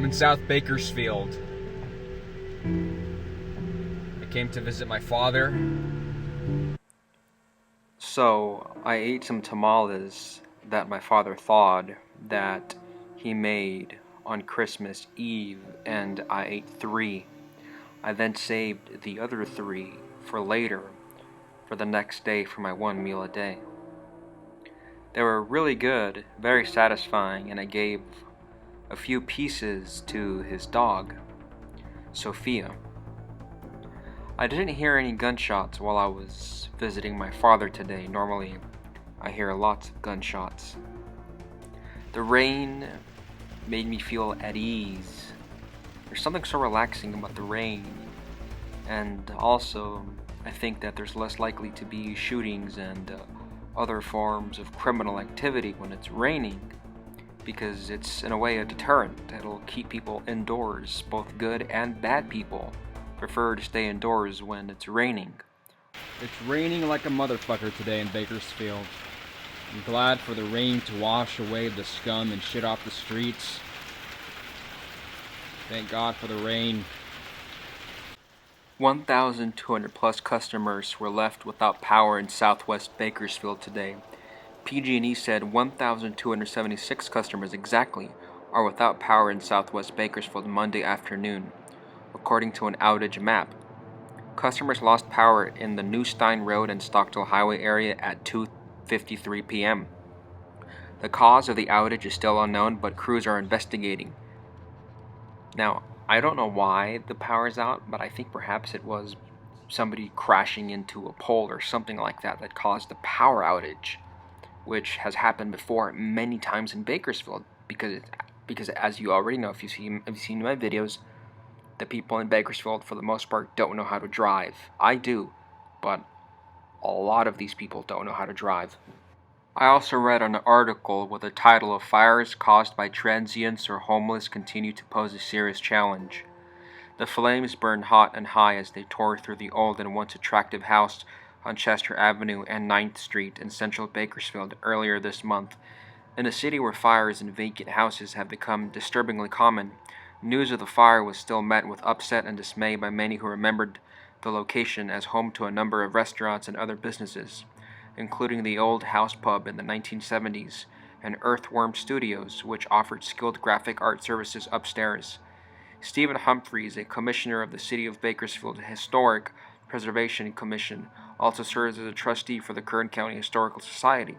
I'm in South Bakersfield. I came to visit my father. So, I ate some tamales that my father thawed that he made on Christmas Eve, and I ate 3. I then saved the other 3 for later, for the next day for my 1 meal a day. They were really good, very satisfying, and I gave a few pieces to his dog, Sophia. I didn't hear any gunshots while I was visiting my father today. Normally, I hear lots of gunshots. The rain made me feel at ease. There's something so relaxing about the rain. And also, I think that there's less likely to be shootings and other forms of criminal activity when it's raining, because it's in a way a deterrent. It'll keep people indoors. Both good and bad people prefer to stay indoors when it's raining. It's raining like a motherfucker today in Bakersfield. I'm glad for the rain to wash away the scum and shit off the streets. Thank God for the rain. 1,200 plus customers were left without power in southwest Bakersfield today. PG&E said 1,276 customers exactly are without power in southwest Bakersfield Monday afternoon, according to an outage map. Customers lost power in the New Stein Road and Stockdale Highway area at 2:53 p.m. The cause of the outage is still unknown, but crews are investigating. Now, I don't know why the power is out, but I think perhaps it was somebody crashing into a pole or something like that that caused the power outage, which has happened before many times in Bakersfield, because as you already know, if you've seen my videos, the people in Bakersfield for the most part don't know how to drive. I do, but a lot of these people don't know how to drive. I also read an article with the title of "Fires Caused by Transients or Homeless Continue to Pose a Serious Challenge." The flames burned hot and high as they tore through the old and once attractive house on Chester Avenue and 9th Street in central Bakersfield earlier this month. In a city where fires in vacant houses have become disturbingly common, news of the fire was still met with upset and dismay by many who remembered the location as home to a number of restaurants and other businesses, including the Old House Pub in the 1970s and Earthworm Studios, which offered skilled graphic art services upstairs. Stephen Humphreys, a commissioner of the City of Bakersfield Historic Preservation Commission, also serves as a trustee for the Kern County Historical Society.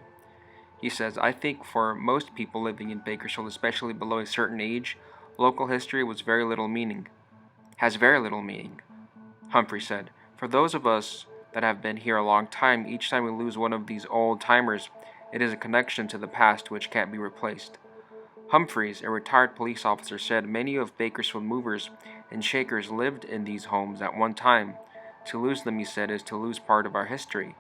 He says, "I think for most people living in Bakersfield, especially below a certain age, local history has very little meaning. Humphrey said, "For those of us that have been here a long time, each time we lose one of these old-timers, it is a connection to the past which can't be replaced." Humphreys, a retired police officer, said many of Bakersfield movers and shakers lived in these homes at one time. To lose them, he said, is to lose part of our history.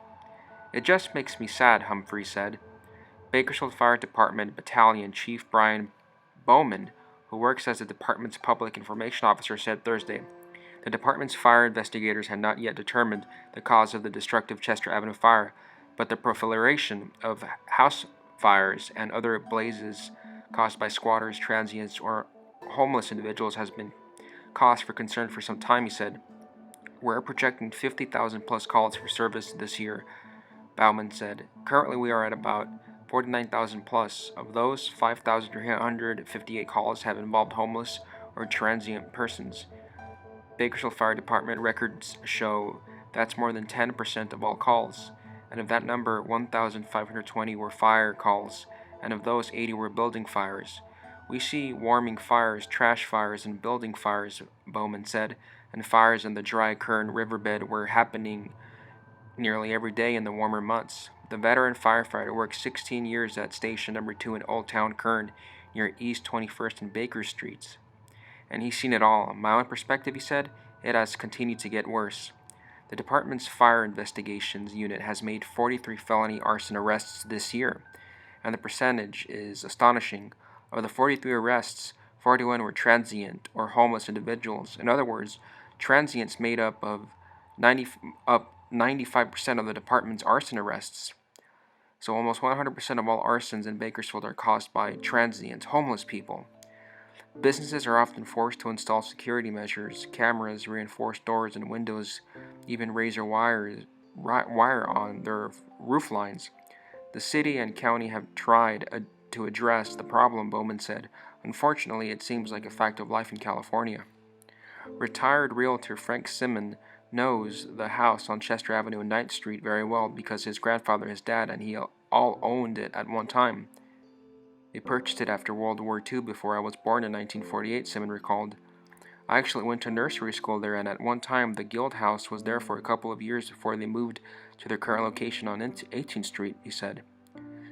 "It just makes me sad," Humphreys said. Bakersfield Fire Department Battalion Chief Brian Bowman, who works as the department's public information officer, said Thursday, the department's fire investigators had not yet determined the cause of the destructive Chester Avenue fire, but the proliferation of house fires and other blazes caused by squatters, transients, or homeless individuals has been cause for concern for some time, he said. "We're projecting 50,000 plus calls for service this year," Bauman said. "Currently we are at about 49,000 plus. Of those, 5,358 calls have involved homeless or transient persons. Bakersfield Fire Department records show that's more than 10% of all calls, and of that number, 1,520 were fire calls, and of those, 80 were building fires. We see warming fires, trash fires, and building fires," Bowman said, and fires in the dry Kern riverbed were happening nearly every day in the warmer months. The veteran firefighter worked 16 years at Station Number 2 in Old Town Kern, near East 21st and Baker Streets. And he's seen it all. My own perspective, he said, it has continued to get worse. The department's fire investigations unit has made 43 felony arson arrests this year, and the percentage is astonishing. Of the 43 arrests, 41 were transient or homeless individuals. In other words, transients made up 95% of the department's arson arrests. So almost 100% of all arsons in Bakersfield are caused by transients, homeless people. Businesses are often forced to install security measures, cameras, reinforced doors and windows, even wire on their roof lines. The city and county have tried to address the problem, Bowman said. Unfortunately, it seems like a fact of life in California. Retired realtor Frank Simon knows the house on Chester Avenue and 9th Street very well because his grandfather, his dad, and he all owned it at one time. They purchased it after World War II before I was born in 1948, Simon recalled. I actually went to nursery school there, and at one time the Guild House was there for a couple of years before they moved to their current location on 18th Street, he said.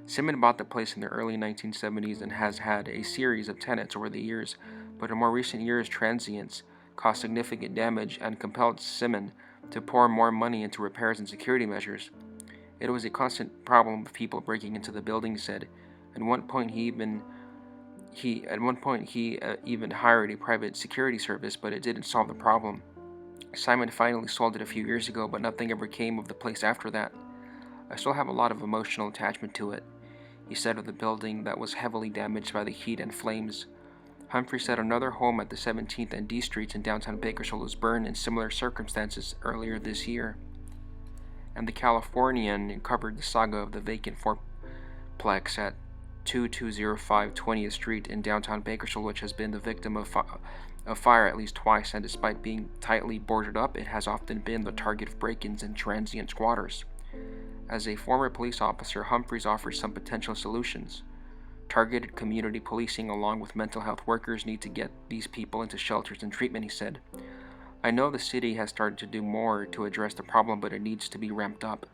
Simon bought the place in the early 1970s and has had a series of tenants over the years, but in more recent years, transients caused significant damage and compelled Simon to pour more money into repairs and security measures. It was a constant problem of people breaking into the building, he said. At one point, he even hired a private security service, but it didn't solve the problem. Simon finally sold it a few years ago, but nothing ever came of the place after that. I still have a lot of emotional attachment to it, he said of the building that was heavily damaged by the heat and flames. Humphrey said another home at the 17th and D Streets in downtown Bakersfield was burned in similar circumstances earlier this year. And the Californian covered the saga of the vacant fourplex at 2205 20th Street in downtown Bakersfield, which has been the victim of fire at least twice, and despite being tightly boarded up, it has often been the target of break-ins and transient squatters. As a former police officer, Humphreys offers some potential solutions. Targeted community policing along with mental health workers need to get these people into shelters and treatment, he said. I know the city has started to do more to address the problem, but it needs to be ramped up.